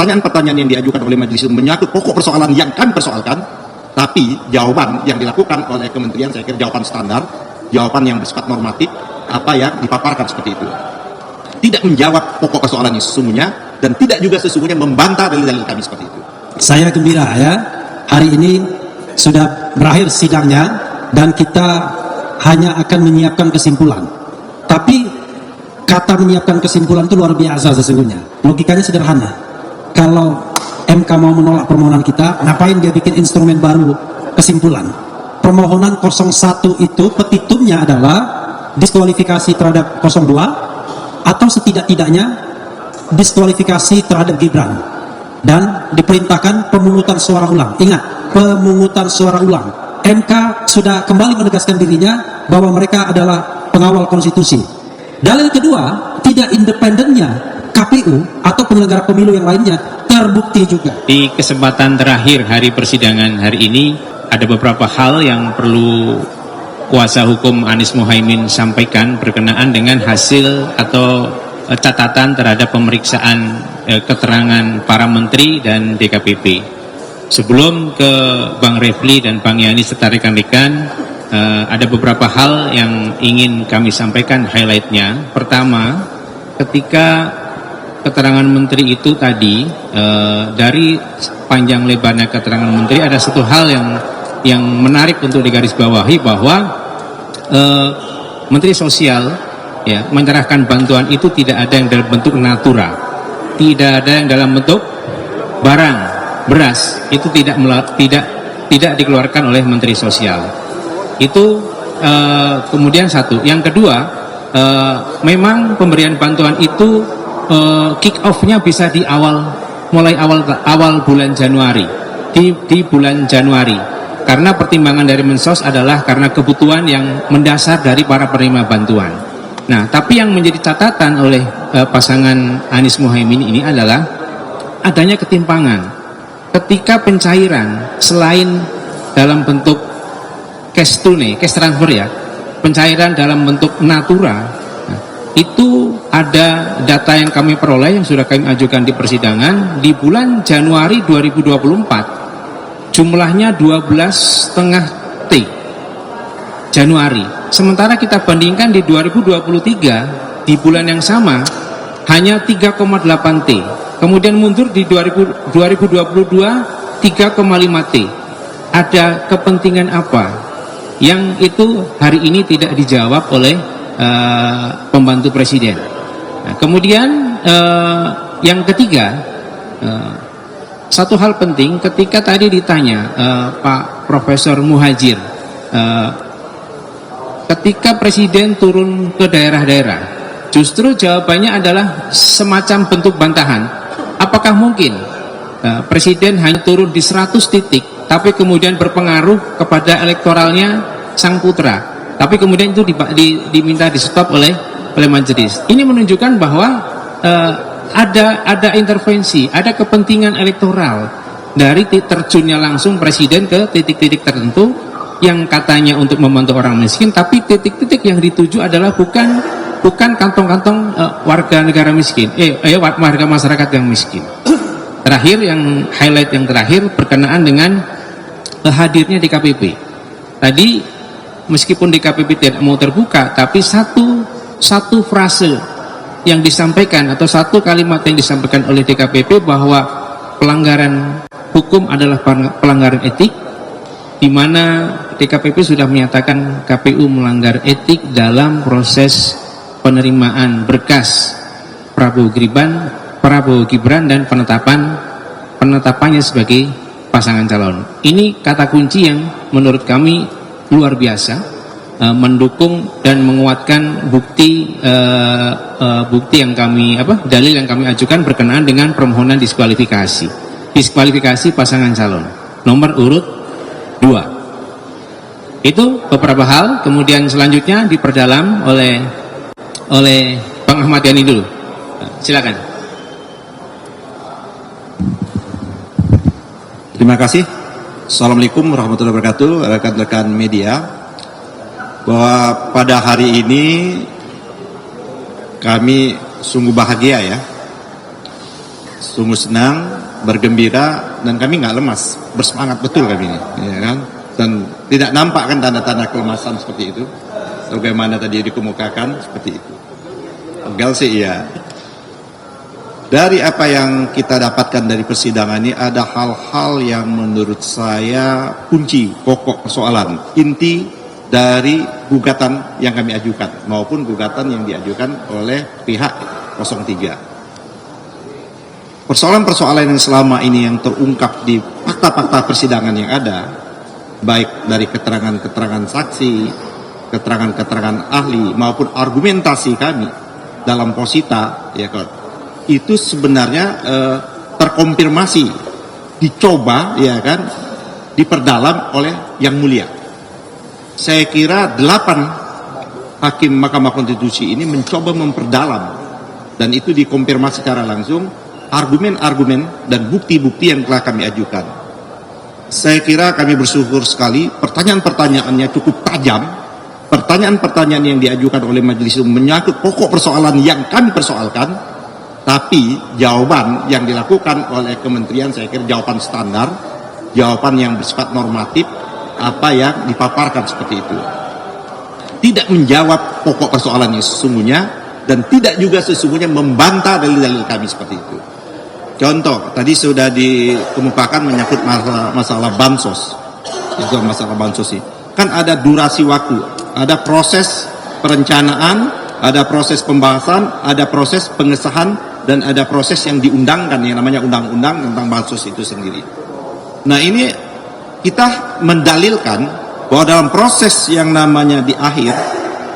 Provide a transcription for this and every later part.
pertanyaan-pertanyaan yang diajukan oleh majelis itu menyangkut pokok persoalan yang kami persoalkan, tapi jawaban yang dilakukan oleh kementerian saya kira jawaban standar, jawaban yang bersifat normatif, apa yang dipaparkan seperti itu. Tidak menjawab pokok persoalan yang sesungguhnya, dan tidak juga sesungguhnya membantah dalil-dalil kami seperti itu. Saya gembira ya, hari ini sudah berakhir sidangnya, dan kita hanya akan menyiapkan kesimpulan. Tapi kata menyiapkan kesimpulan itu luar biasa sesungguhnya. Logikanya sederhana. Kalau MK mau menolak permohonan kita, ngapain dia bikin instrumen baru kesimpulan? Permohonan 01 itu petitumnya adalah diskualifikasi terhadap 02, atau setidak-tidaknya diskualifikasi terhadap Gibran, dan diperintahkan pemungutan suara ulang. Ingat, pemungutan suara ulang. MK sudah kembali menegaskan dirinya bahwa mereka adalah pengawal konstitusi. Dalil kedua, tidak independennya KPU atau penyelenggara pemilu yang lainnya terbukti juga. Di kesempatan terakhir hari persidangan hari ini, ada beberapa hal yang perlu kuasa hukum Anies Muhaimin sampaikan berkenaan dengan hasil atau catatan terhadap pemeriksaan keterangan para menteri dan DKPP. Sebelum ke Bang Refli dan Bang Yani serta rekan-rekan, ada beberapa hal yang ingin kami sampaikan highlightnya. Pertama, ketika keterangan menteri itu tadi, dari panjang lebarnya keterangan menteri, ada satu hal yang menarik untuk digarisbawahi, bahwa Menteri Sosial ya menyerahkan bantuan itu tidak ada yang dalam bentuk natura, tidak ada yang dalam bentuk barang, beras, itu tidak dikeluarkan oleh Menteri Sosial. Itu kemudian satu. Yang kedua, memang pemberian bantuan itu kick off-nya bisa di mulai awal bulan Januari, di bulan Januari. Karena pertimbangan dari Mensos adalah karena kebutuhan yang mendasar dari para penerima bantuan. Nah, tapi yang menjadi catatan oleh pasangan Anies Muhaimin ini adalah adanya ketimpangan. Ketika pencairan selain dalam bentuk cash transfer ya, pencairan dalam bentuk natura, itu ada data yang kami peroleh yang sudah kami ajukan di persidangan. Di bulan Januari 2024 jumlahnya 12,5 T Januari. Sementara kita bandingkan di 2023 di bulan yang sama hanya 3,8 T. Kemudian mundur di 2022 3,5 T. Ada kepentingan apa yang itu hari ini tidak dijawab oleh pembantu presiden? Nah, kemudian yang ketiga, satu hal penting ketika tadi ditanya Pak Profesor Muhajir, ketika presiden turun ke daerah-daerah, justru jawabannya adalah semacam bentuk bantahan. Apakah mungkin presiden hanya turun di 100 titik tapi kemudian berpengaruh kepada elektoralnya sang putra, tapi kemudian itu diminta di stop oleh majelis? Ini menunjukkan bahwa ada intervensi, ada kepentingan elektoral dari terjunnya langsung presiden ke titik-titik tertentu yang katanya untuk membantu orang miskin, tapi titik-titik yang dituju adalah bukan kantong-kantong warga negara miskin, warga masyarakat yang miskin. Terakhir, yang highlight yang terakhir berkenaan dengan hadirnya DKPP. Tadi meskipun DKPP tidak mau terbuka, tapi satu frase yang disampaikan atau satu kalimat yang disampaikan oleh DKPP bahwa pelanggaran hukum adalah pelanggaran etik, di mana DKPP sudah menyatakan KPU melanggar etik dalam proses penerimaan berkas Prabowo Gibran dan penetapannya sebagai pasangan calon. Ini kata kunci yang menurut kami luar biasa, mendukung dan menguatkan bukti yang kami dalil yang kami ajukan berkenaan dengan permohonan diskualifikasi pasangan calon nomor urut 2. Itu beberapa hal. Kemudian selanjutnya diperdalam oleh Bang Ahmad Yani dulu. Silakan. Terima kasih. Assalamualaikum warahmatullahi wabarakatuh, rekan-rekan media. Bahwa pada hari ini kami sungguh bahagia ya, sungguh senang, bergembira, dan kami nggak lemas, bersemangat betul kami ini, ya kan? Dan tidak nampak kan tanda-tanda kelemasan seperti itu, bagaimana tadi dikemukakan seperti itu. Tinggal sih ya. Dari apa yang kita dapatkan dari persidangan ini, ada hal-hal yang menurut saya kunci, pokok persoalan, inti dari gugatan yang kami ajukan, maupun gugatan yang diajukan oleh pihak 03. Persoalan-persoalan yang selama ini yang terungkap di fakta-fakta persidangan yang ada, baik dari keterangan-keterangan saksi, keterangan-keterangan ahli, maupun argumentasi kami dalam posita, ya kan, itu sebenarnya terkonfirmasi, dicoba, ya kan, diperdalam oleh Yang Mulia. Saya kira 8 hakim Mahkamah Konstitusi ini mencoba memperdalam, dan itu dikonfirmasi secara langsung argumen-argumen dan bukti-bukti yang telah kami ajukan. Saya kira kami bersyukur sekali, pertanyaan-pertanyaannya cukup tajam, pertanyaan-pertanyaan yang diajukan oleh majelis itu menyangkut pokok persoalan yang kami persoalkan, tapi jawaban yang dilakukan oleh kementerian saya kira jawaban standar, jawaban yang bersifat normatif, apa yang dipaparkan seperti itu. Tidak menjawab pokok persoalan yang sesungguhnya, dan tidak juga sesungguhnya membantah dalil-dalil kami seperti itu. Contoh, tadi sudah dikemukakan menyangkut masalah bansos. Itu masalah bansos ini. Kan ada durasi waktu, ada proses perencanaan, ada proses pembahasan, ada proses pengesahan, dan ada proses yang diundangkan yang namanya undang-undang tentang bansos itu sendiri. Nah, ini kita mendalilkan bahwa dalam proses yang namanya di akhir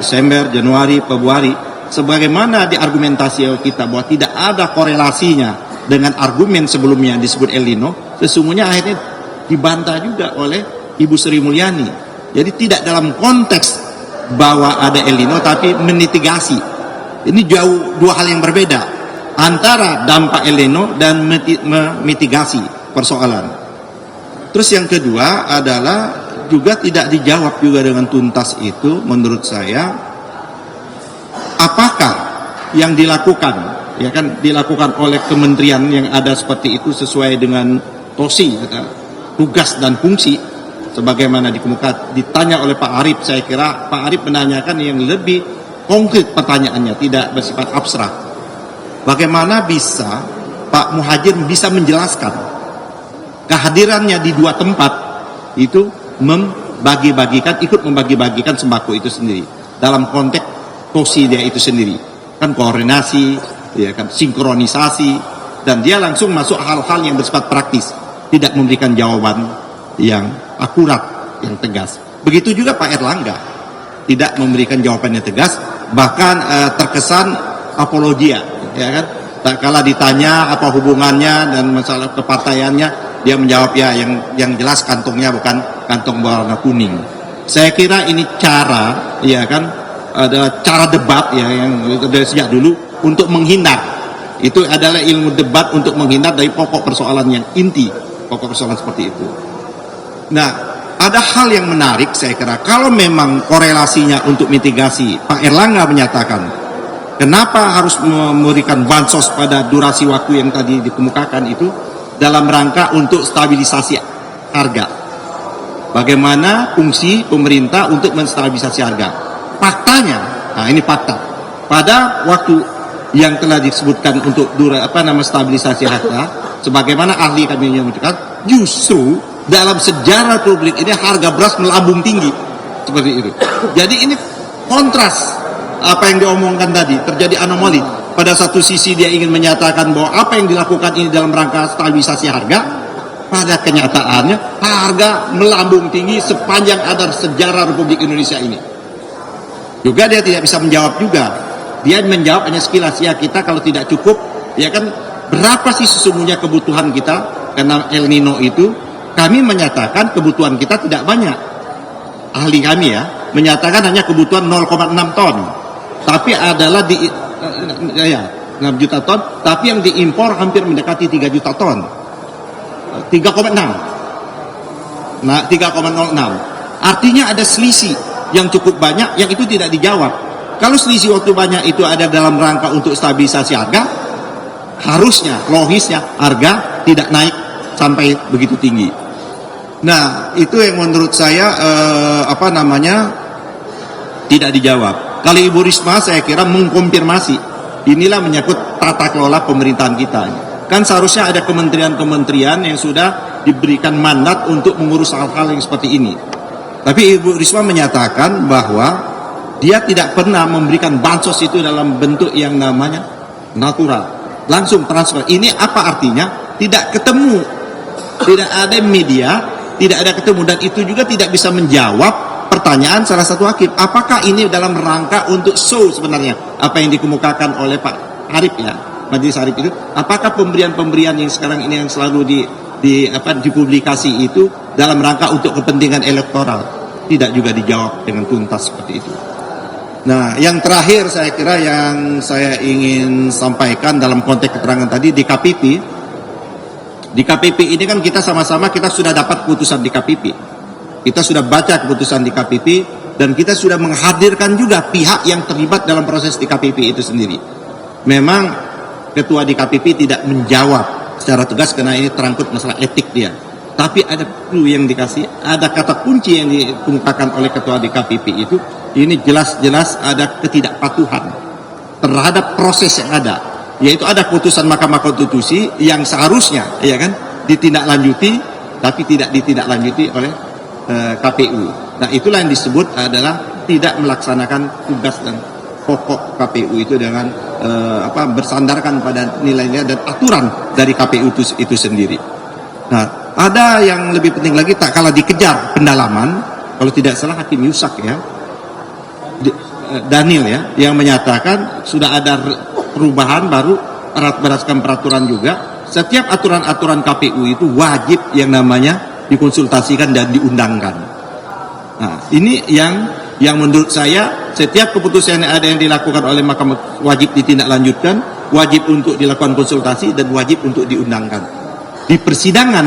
Desember, Januari, Februari, sebagaimana diargumentasi kita bahwa tidak ada korelasinya dengan argumen sebelumnya yang disebut El Nino, sesungguhnya akhirnya dibantah juga oleh Ibu Sri Mulyani. Jadi tidak dalam konteks bahwa ada El Nino, tapi memitigasi. Ini jauh dua hal yang berbeda antara dampak El Nino dan memitigasi persoalan. Terus yang kedua adalah juga tidak dijawab juga dengan tuntas itu, menurut saya, apakah yang dilakukan, ya kan, dilakukan oleh kementerian yang ada seperti itu sesuai dengan tosi, tugas dan fungsi, sebagaimana dikemukakan, ditanya oleh Pak Arief. Saya kira Pak Arief menanyakan yang lebih konkret pertanyaannya, tidak bersifat abstrak. Bagaimana bisa Pak Muhajir bisa menjelaskan kehadirannya di dua tempat itu ikut membagi-bagikan sembako itu sendiri dalam konteks tosi dia itu sendiri, kan koordinasi, ya kan, sinkronisasi, dan dia langsung masuk hal-hal yang bersifat praktis, tidak memberikan jawaban yang akurat, yang tegas. Begitu juga Pak Erlangga, tidak memberikan jawaban yang tegas, bahkan terkesan apologia, ya kan. Tak kala ditanya apa hubungannya dan masalah kepartaiannya, dia menjawab ya yang jelas kantongnya bukan kantong berwarna kuning. Saya kira ini cara, ya kan, ada cara debat ya yang dari sejak dulu untuk menghindar. Itu adalah ilmu debat untuk menghindar dari pokok persoalan yang inti, pokok persoalan seperti itu. Nah, ada hal yang menarik saya kira, kalau memang korelasinya untuk mitigasi, Pak Erlangga menyatakan kenapa harus memberikan bansos pada durasi waktu yang tadi dikemukakan itu dalam rangka untuk stabilisasi harga. Bagaimana fungsi pemerintah untuk menstabilisasi harga? Faktanya, nah ini fakta. Pada waktu yang telah disebutkan untuk stabilisasi harga, sebagaimana ahli kami menyebutkan, justru dalam sejarah publik ini harga beras melambung tinggi seperti itu. Jadi ini kontras apa yang diomongkan tadi, terjadi anomali. Pada satu sisi dia ingin menyatakan bahwa apa yang dilakukan ini dalam rangka stabilisasi harga, pada kenyataannya harga melambung tinggi sepanjang ada sejarah Republik Indonesia ini. Juga dia tidak bisa menjawab juga. Dia menjawab hanya sekilas, ya kita kalau tidak cukup, ya kan, berapa sih sesungguhnya kebutuhan kita karena El Nino itu. Kami menyatakan kebutuhan kita tidak banyak. Ahli kami ya menyatakan hanya kebutuhan 0,6 ton. Tapi adalah 6 juta ton, tapi yang diimpor hampir mendekati 3 juta ton. 3,6. Nah, 3,06. Artinya ada selisih yang cukup banyak yang itu tidak dijawab. Kalau selisih waktu banyak itu ada dalam rangka untuk stabilisasi harga, harusnya, logisnya harga tidak naik sampai begitu tinggi. Nah, itu yang menurut saya tidak dijawab. Kalau Ibu Risma saya kira mengkonfirmasi, inilah menyangkut tata kelola pemerintahan kita. Kan seharusnya ada kementerian-kementerian yang sudah diberikan mandat untuk mengurus hal-hal yang seperti ini. Tapi Ibu Risma menyatakan bahwa dia tidak pernah memberikan bansos itu dalam bentuk yang namanya natural, langsung transfer. Ini apa artinya? Tidak ketemu, tidak ada media, tidak ada ketemu, dan itu juga tidak bisa menjawab pertanyaan salah satu hakim. Apakah ini dalam rangka untuk show sebenarnya apa yang dikemukakan oleh Pak Arief ya, Majelis Arief itu? Apakah pemberian-pemberian yang sekarang ini yang selalu dipublikasi itu dalam rangka untuk kepentingan elektoral? Tidak juga dijawab dengan tuntas seperti itu. Nah, yang terakhir saya kira yang saya ingin sampaikan dalam konteks keterangan tadi di KPP. Di KPP ini kan kita sama-sama kita sudah dapat keputusan di KPP. Kita sudah baca keputusan di KPP dan kita sudah menghadirkan juga pihak yang terlibat dalam proses di KPP itu sendiri. Memang ketua di KPP tidak menjawab secara tegas karena ini terangkut masalah etik dia. Tapi ada clue yang dikasih, ada kata kunci yang dikemukakan oleh ketua di KPP itu. Ini jelas-jelas ada ketidakpatuhan terhadap proses yang ada, yaitu ada putusan Mahkamah Konstitusi yang seharusnya ya kan ditindaklanjuti, tapi tidak ditindaklanjuti oleh KPU. Nah, itulah yang disebut adalah tidak melaksanakan tugas dan pokok KPU itu dengan bersandarkan pada nilai-nilai dan aturan dari KPU itu sendiri. Nah, ada yang lebih penting lagi, tak kalah dikejar pendalaman, kalau tidak salah Hakim Yusak ya, Daniel ya, yang menyatakan sudah ada perubahan baru berdasarkan peraturan juga. Setiap aturan-aturan KPU itu wajib yang namanya dikonsultasikan dan diundangkan. Nah, ini yang menurut saya setiap keputusan yang ada yang dilakukan oleh Mahkamah wajib ditindaklanjutkan, wajib untuk dilakukan konsultasi dan wajib untuk diundangkan. Di persidangan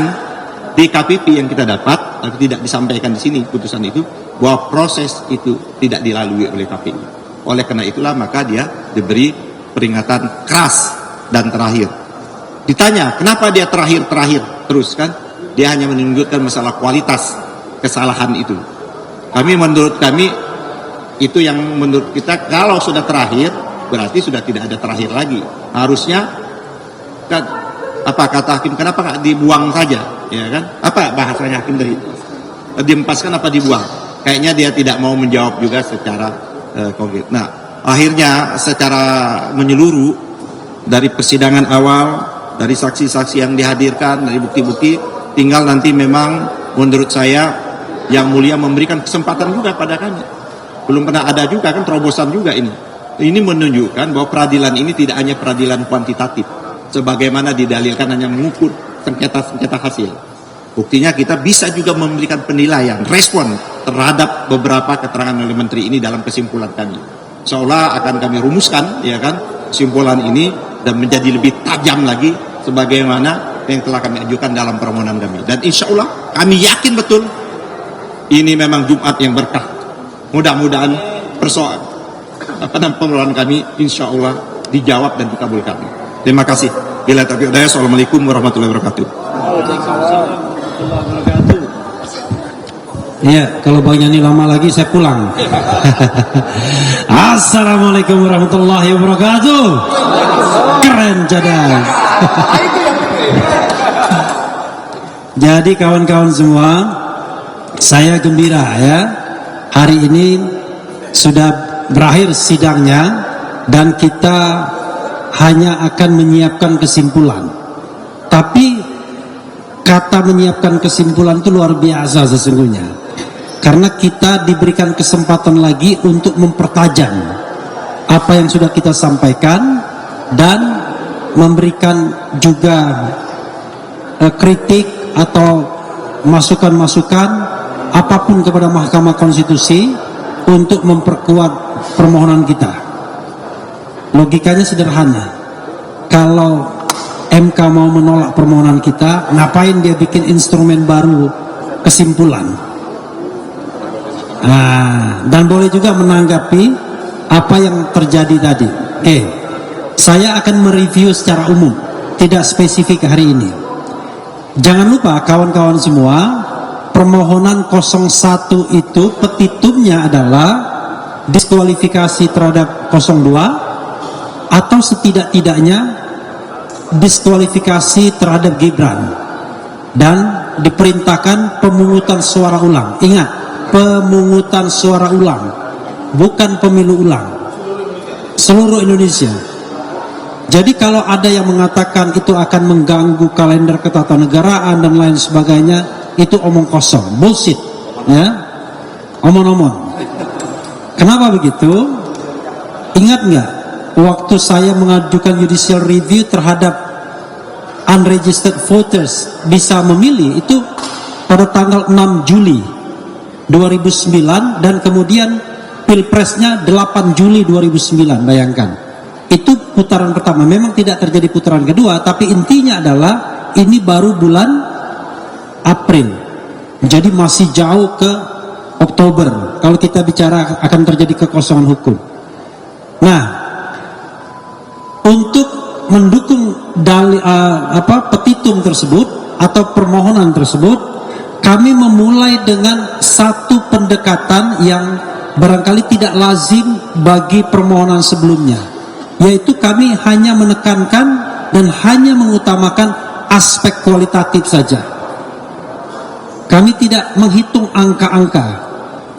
di KPP yang kita dapat, tapi tidak disampaikan di sini putusan itu, bahwa proses itu tidak dilalui oleh KPU. Oleh karena itulah maka dia diberi peringatan keras dan terakhir. Ditanya kenapa dia terakhir terus kan? Dia hanya menunjukkan masalah kualitas kesalahan itu. Menurut kami itu yang menurut kita kalau sudah terakhir berarti sudah tidak ada terakhir lagi. Harusnya kan, apa kata hakim, kenapa nggak dibuang saja, ya kan? Apa bahasanya hakim dari diempaskan apa dibuang? Kayaknya dia tidak mau menjawab juga secara konkret. Nah, akhirnya secara menyeluruh dari persidangan awal, dari saksi-saksi yang dihadirkan, dari bukti-bukti, tinggal nanti memang menurut saya yang mulia memberikan kesempatan juga pada kami. Belum pernah ada juga kan terobosan juga ini. Ini menunjukkan bahwa peradilan ini tidak hanya peradilan kuantitatif, sebagaimana didalilkan hanya mengukur sengketa-sengketa hasil. Buktinya kita bisa juga memberikan penilaian, respon terhadap beberapa keterangan oleh menteri ini dalam kesimpulan kami. Seolah akan kami rumuskan, ya kan, kesimpulan ini dan menjadi lebih tajam lagi sebagaimana yang telah kami ajukan dalam permohonan kami. Dan insya Allah kami yakin betul ini memang Jumat yang berkah. Mudah-mudahan permohonan kami insya Allah dijawab dan dikabulkan. Terima kasih. Bila taufiq hidayah. Assalamualaikum warahmatullahi wabarakatuh. Iya, kalau Bang Yani lama lagi saya pulang. Assalamualaikum warahmatullahi wabarakatuh. Keren cadang. Jadi kawan-kawan semua, saya gembira ya. Hari ini sudah berakhir sidangnya dan kita hanya akan menyiapkan kesimpulan. Tapi kata menyiapkan kesimpulan itu luar biasa sesungguhnya. Karena kita diberikan kesempatan lagi untuk mempertajam apa yang sudah kita sampaikan dan memberikan juga kritik atau masukan-masukan apapun kepada Mahkamah Konstitusi untuk memperkuat permohonan kita. Logikanya sederhana. Kalau MK mau menolak permohonan kita, ngapain dia bikin instrumen baru kesimpulan? Dan boleh juga menanggapi apa yang terjadi tadi. Oke, saya akan mereview secara umum tidak spesifik hari ini. Jangan lupa kawan-kawan semua, permohonan 01 itu petitumnya adalah diskualifikasi terhadap 02 atau setidak-tidaknya diskualifikasi terhadap Gibran, dan diperintahkan pemungutan suara ulang. Ingat, pemungutan suara ulang, bukan pemilu ulang, seluruh Indonesia. Jadi kalau ada yang mengatakan itu akan mengganggu kalender ketatanegaraan dan lain sebagainya, itu omong kosong, bullshit, ya, omong-omong. Kenapa begitu? Ingat nggak waktu saya mengajukan judicial review terhadap unregistered voters bisa memilih, itu pada tanggal 6 Juli 2009, dan kemudian pilpresnya 8 Juli 2009. Bayangkan, itu putaran pertama. Memang tidak terjadi putaran kedua, tapi intinya adalah ini baru bulan April, jadi masih jauh ke Oktober kalau kita bicara akan terjadi kekosongan hukum. Nah, untuk mendukung petitum tersebut atau permohonan tersebut, kami memulai dengan satu pendekatan yang barangkali tidak lazim bagi permohonan sebelumnya, yaitu kami hanya menekankan dan hanya mengutamakan aspek kualitatif saja. Kami tidak menghitung angka-angka,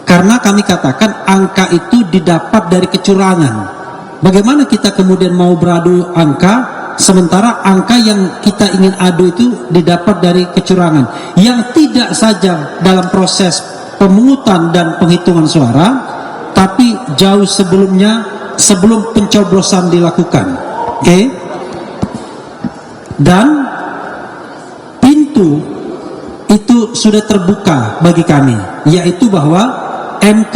karena kami katakan angka itu didapat dari kecurangan. Bagaimana kita kemudian mau beradu angka, sementara angka yang kita ingin adu itu didapat dari kecurangan, yang tidak saja dalam proses pemungutan dan penghitungan suara, tapi jauh sebelumnya, sebelum pencoblosan dilakukan. Oke? Dan pintu itu sudah terbuka bagi kami, yaitu bahwa MK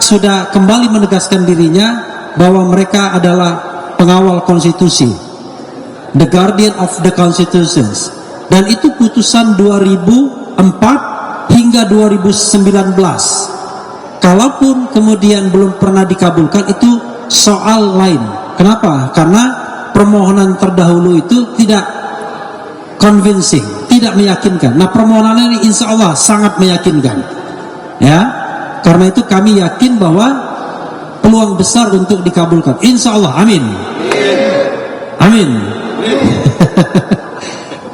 sudah kembali menegaskan dirinya bahwa mereka adalah pengawal konstitusi, the guardian of the constitutions, dan itu putusan 2004 hingga 2019. Kalaupun kemudian belum pernah dikabulkan, itu soal lain. Kenapa? Karena permohonan terdahulu itu tidak convincing, tidak meyakinkan. Nah, permohonan ini insya Allah sangat meyakinkan, ya. Karena itu kami yakin bahwa peluang besar untuk dikabulkan, insya Allah. Amin, amin.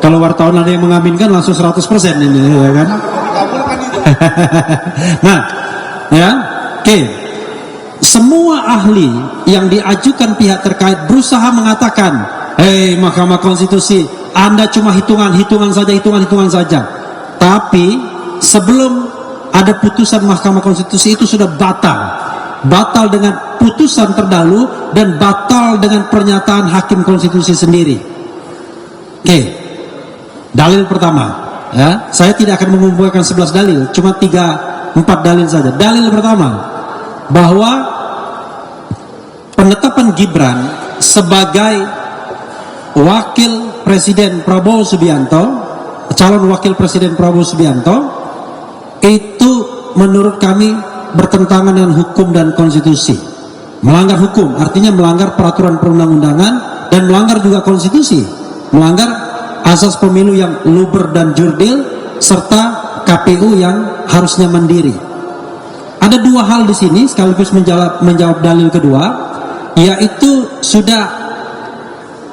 Kalau wartawan ada yang mengaminkan langsung 100% ini, ya kan? Nah, ya, oke. Semua ahli yang diajukan pihak terkait berusaha mengatakan, hei Mahkamah Konstitusi, Anda cuma hitungan saja. Tapi sebelum ada putusan Mahkamah Konstitusi itu sudah batal dengan putusan terdahulu dan batal dengan pernyataan Hakim Konstitusi sendiri. Oke, dalil pertama, ya, saya tidak akan mengumpulkan 11 dalil, cuma 3-4 dalil saja. Dalil pertama, bahwa penetapan Gibran sebagai wakil Presiden Prabowo Subianto, calon wakil Presiden Prabowo Subianto, itu menurut kami bertentangan dengan hukum dan konstitusi. Melanggar hukum artinya melanggar peraturan perundang-undangan dan melanggar juga konstitusi, melanggar asas pemilu yang luber dan jurdil, serta KPU yang harusnya mandiri. Ada dua hal di sini sekaligus menjawab dalil kedua, yaitu sudah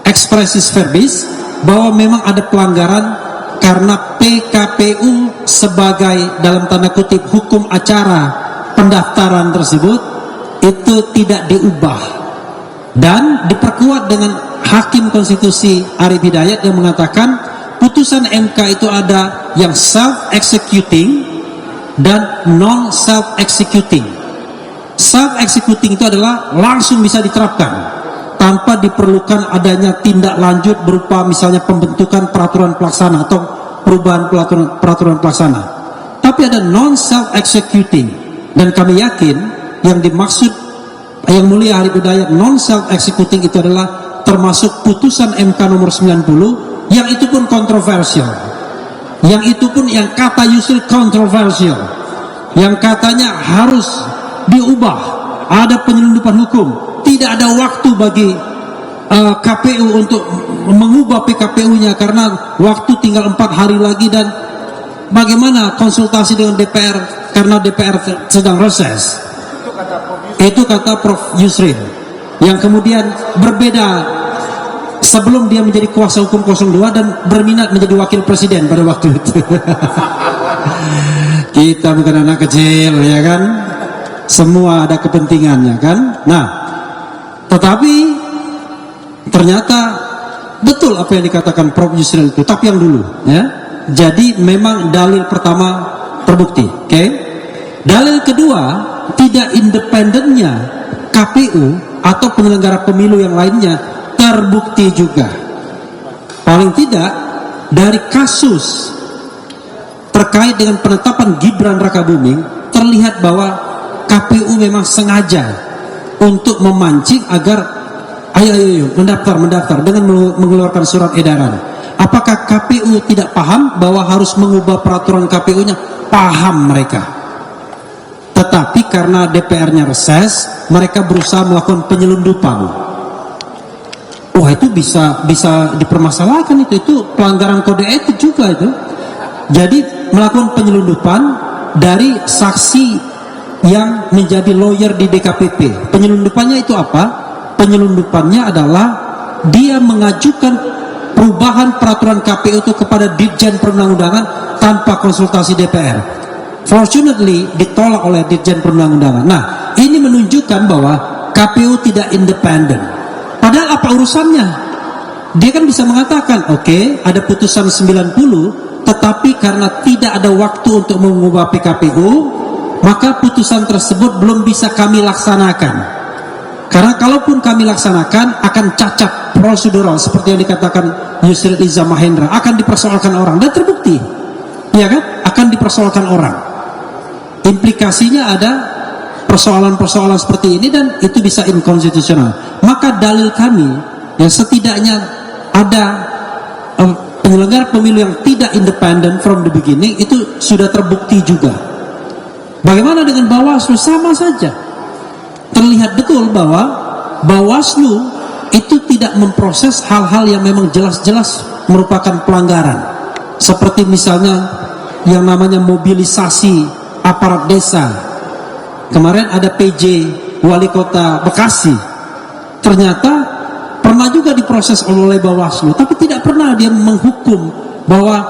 expressis verbis bahwa memang ada pelanggaran karena PKPU sebagai dalam tanda kutip hukum acara pendaftaran tersebut itu tidak diubah dan diperkuat dengan Hakim Konstitusi Arief Hidayat yang mengatakan putusan MK itu ada yang self-executing dan non-self-executing. Self-executing itu adalah langsung bisa diterapkan tanpa diperlukan adanya tindak lanjut berupa misalnya pembentukan peraturan pelaksana atau perubahan peraturan pelaksana. Tapi ada non-self-executing, dan kami yakin yang dimaksud Yang Mulia Arief Hidayat non-self-executing itu adalah termasuk putusan MK nomor 90 yang itu pun kontroversial, yang itu pun yang kata Yusril kontroversial, yang katanya harus diubah, ada penyelundupan hukum, tidak ada waktu bagi KPU untuk mengubah PKPU-nya karena waktu tinggal 4 hari lagi, dan bagaimana konsultasi dengan DPR karena DPR sedang reses. Itu kata Prof. Yusril, yang kemudian berbeda sebelum dia menjadi kuasa hukum 02 dan berminat menjadi wakil presiden pada waktu itu. Kita bukan anak kecil, ya kan? Semua ada kepentingannya, kan? Nah, tetapi ternyata betul apa yang dikatakan Prof. Yusril itu, tapi yang dulu, ya. Jadi memang dalil pertama terbukti, oke? Dalil kedua, tidak independennya KPU atau penyelenggara pemilu yang lainnya terbukti juga. Paling tidak dari kasus terkait dengan penetapan Gibran Rakabuming terlihat bahwa KPU memang sengaja untuk memancing agar ayo mendaftar dengan mengeluarkan surat edaran. Apakah KPU tidak paham bahwa harus mengubah peraturan KPU-nya? Paham mereka. Tetapi karena DPR-nya reses, mereka berusaha melakukan penyelundupan. Wah, itu bisa dipermasalahkan, itu pelanggaran kode etik juga itu. Jadi melakukan penyelundupan dari saksi yang menjadi lawyer di DKPP. Penyelundupannya itu apa? Penyelundupannya adalah dia mengajukan perubahan peraturan KPU itu kepada Ditjen Perundang-undangan tanpa konsultasi DPR. Fortunately ditolak oleh Ditjen Perundang-undangan. Nah, ini menunjukkan bahwa KPU tidak independen. Padahal apa urusannya? Dia kan bisa mengatakan, oke, ada putusan 90, tetapi karena tidak ada waktu untuk mengubah PKPU, maka putusan tersebut belum bisa kami laksanakan. Karena kalaupun kami laksanakan akan cacat prosedural seperti yang dikatakan Yusril Iza Mahendra, akan dipersoalkan orang, dan terbukti, ya kan? Akan dipersoalkan orang. Implikasinya ada persoalan-persoalan seperti ini, dan itu bisa inkonstitusional. Maka dalil kami yang setidaknya ada penyelenggara pemilu yang tidak independen from the beginning itu sudah terbukti juga. Bagaimana dengan Bawaslu? Sama saja. Terlihat betul bahwa Bawaslu itu tidak memproses hal-hal yang memang jelas-jelas merupakan pelanggaran. Seperti misalnya yang namanya mobilisasi aparat desa. Kemarin ada PJ Wali Kota Bekasi. Ternyata pernah juga diproses oleh Bawaslu, tapi tidak pernah dia menghukum bahwa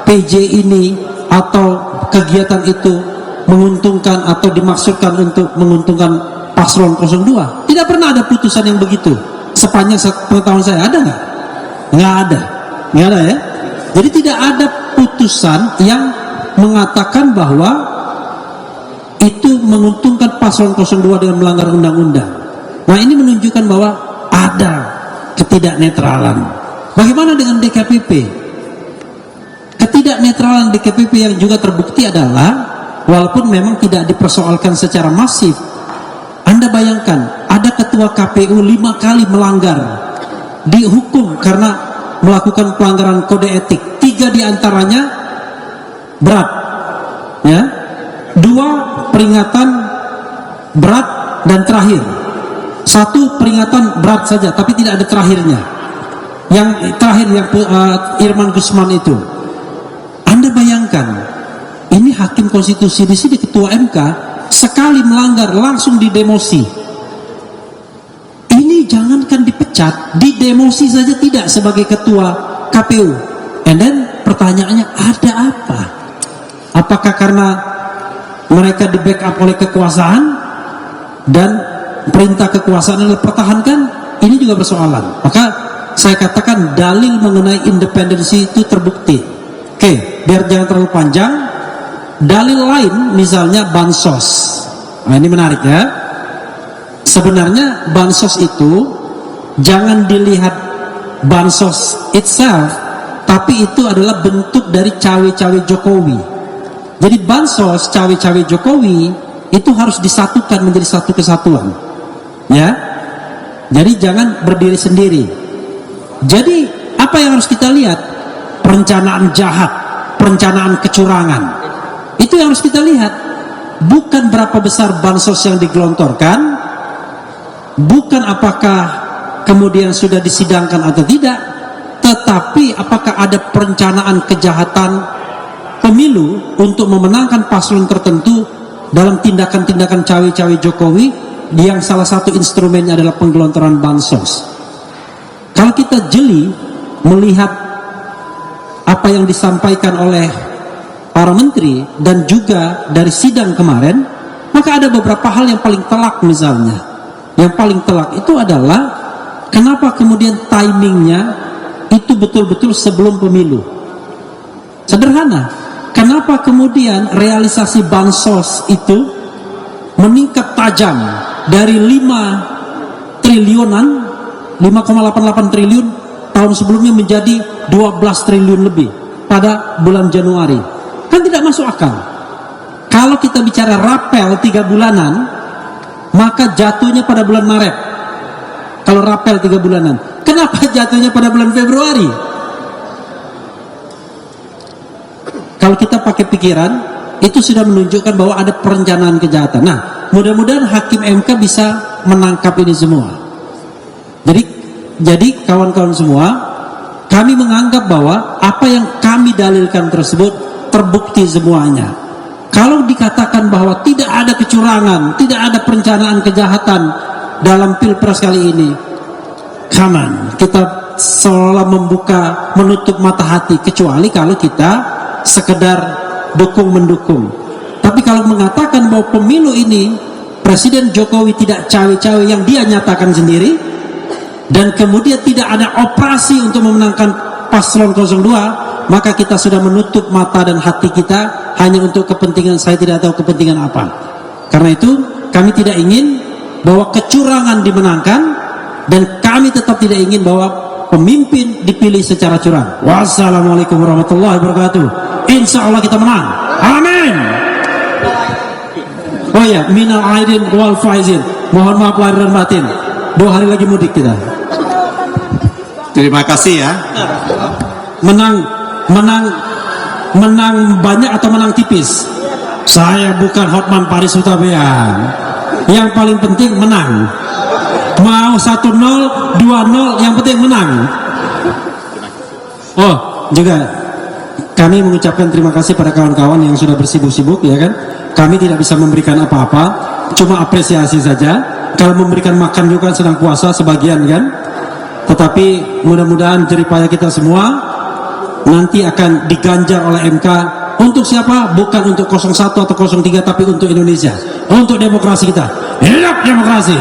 PJ ini atau kegiatan itu menguntungkan atau dimaksudkan untuk menguntungkan paslon 02. Tidak pernah ada putusan yang begitu. Sepanjang pengetahuan saya, ada nggak? Nggak ada. Nggak ada, ya. Jadi tidak ada putusan yang mengatakan bahwa itu menguntungkan paslon 02 dengan melanggar undang-undang. Nah, ini menunjukkan bahwa ada ketidaknetralan. Bagaimana dengan DKPP? Ketidaknetralan DKPP yang juga terbukti adalah, walaupun memang tidak dipersoalkan secara masif, Anda bayangkan ada ketua KPU 5 kali melanggar, dihukum karena melakukan pelanggaran kode etik. 3 diantaranya berat, ya. 2 peringatan berat dan terakhir. 1 peringatan berat saja tapi tidak ada terakhirnya. Yang terakhir yang Irman Gusman itu. Anda bayangkan, ini hakim konstitusi di sini, ketua MK, sekali melanggar langsung didemosi. Ini jangankan dipecat, didemosi saja tidak sebagai ketua KPU. And then pertanyaannya, ada apa? Apakah karena mereka di backup oleh kekuasaan dan perintah kekuasaan adalah pertahankan? Ini juga persoalan. Maka saya katakan dalil mengenai independensi itu terbukti. Oke, biar jangan terlalu panjang. Dalil lain misalnya bansos. Nah, ini menarik, ya. Sebenarnya bansos itu jangan dilihat bansos itself, tapi itu adalah bentuk dari cawe-cawe Jokowi. Jadi bansos cawe-cawe Jokowi itu harus disatukan menjadi satu kesatuan, ya. Jadi jangan berdiri sendiri. Jadi apa yang harus kita lihat? Perencanaan jahat, perencanaan kecurangan. Itu yang harus kita lihat. Bukan berapa besar bansos yang digelontorkan, bukan apakah kemudian sudah disidangkan atau tidak, tetapi apakah ada perencanaan kejahatan pemilu untuk memenangkan paslon tertentu dalam tindakan-tindakan cawe-cawe Jokowi yang salah satu instrumennya adalah penggelontoran bansos. Kalau kita jeli melihat apa yang disampaikan oleh para menteri dan juga dari sidang kemarin, maka ada beberapa hal yang paling telak. Misalnya yang paling telak itu adalah kenapa kemudian timingnya itu betul-betul sebelum pemilu. Sederhana, kenapa kemudian realisasi bansos itu meningkat tajam dari 5 triliunan, 5,88 triliun tahun sebelumnya menjadi 12 triliun lebih pada bulan Januari. Kan tidak masuk akal. Kalau kita bicara rapel 3 bulanan, maka jatuhnya pada bulan Maret. Kalau rapel 3 bulanan, kenapa jatuhnya pada bulan Februari? Kalau kita pakai pikiran, itu sudah menunjukkan bahwa ada perencanaan kejahatan. Nah, mudah-mudahan hakim MK bisa menangkap ini semua. Jadi kawan-kawan semua, kami menganggap bahwa apa yang kami dalilkan tersebut terbukti semuanya. Kalau dikatakan bahwa tidak ada kecurangan, tidak ada perencanaan kejahatan dalam pilpres kali ini, come on, kita seolah menutup mata hati, kecuali kalau kita sekedar dukung-mendukung. Tapi kalau mengatakan bahwa pemilu ini Presiden Jokowi tidak cawe-cawe yang dia nyatakan sendiri, dan kemudian tidak ada operasi untuk memenangkan paslon 02, maka kita sudah menutup mata dan hati kita hanya untuk kepentingan, saya tidak tahu kepentingan apa. Karena itu kami tidak ingin bahwa kecurangan dimenangkan, dan kami tetap tidak ingin bahwa pemimpin dipilih secara curang. Wassalamualaikum warahmatullahi wabarakatuh. Insya Allah kita menang. Amin. Oh ya, minal aidin wal faizin. Mohon maaf lahir dan batin. 2 hari lagi mudik kita. Terima kasih ya. Menang banyak atau menang tipis? Saya bukan Hotman Paris Hutabean. Yang paling penting menang. Mau 1-0, 2-0, yang penting menang. Oh, juga kami mengucapkan terima kasih pada kawan-kawan yang sudah bersibuk-sibuk, ya kan. Kami tidak bisa memberikan apa-apa, cuma apresiasi saja. Kalau memberikan makan juga sedang puasa sebagian kan. Tetapi mudah-mudahan jeripaya kita semua nanti akan diganjar oleh MK. Untuk siapa? Bukan untuk 01 atau 03, tapi untuk Indonesia, untuk demokrasi kita. Hidup demokrasi.